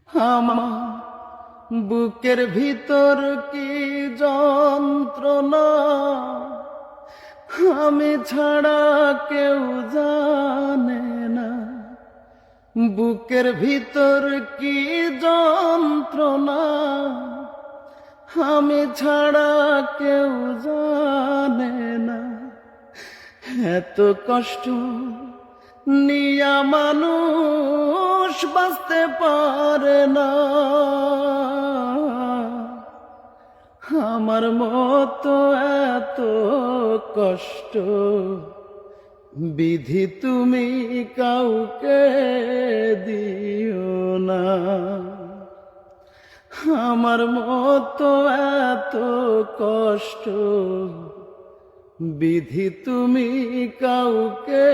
আমার বুকের ভিতর কি যন্ত্রণা, আমি ছাড়া কেউ জানে না। বুকের ভিতর কি যন্ত্রণা, আমি ছাড়া কেউ জানে না। এত কষ্ট নিয়া মানুষ বাঁচতে পারে না। আমার মতো এত কষ্ট বিধি তুমি কাউকে দিও না। আমার মতো এত কষ্ট বিধি তুমি কাউকে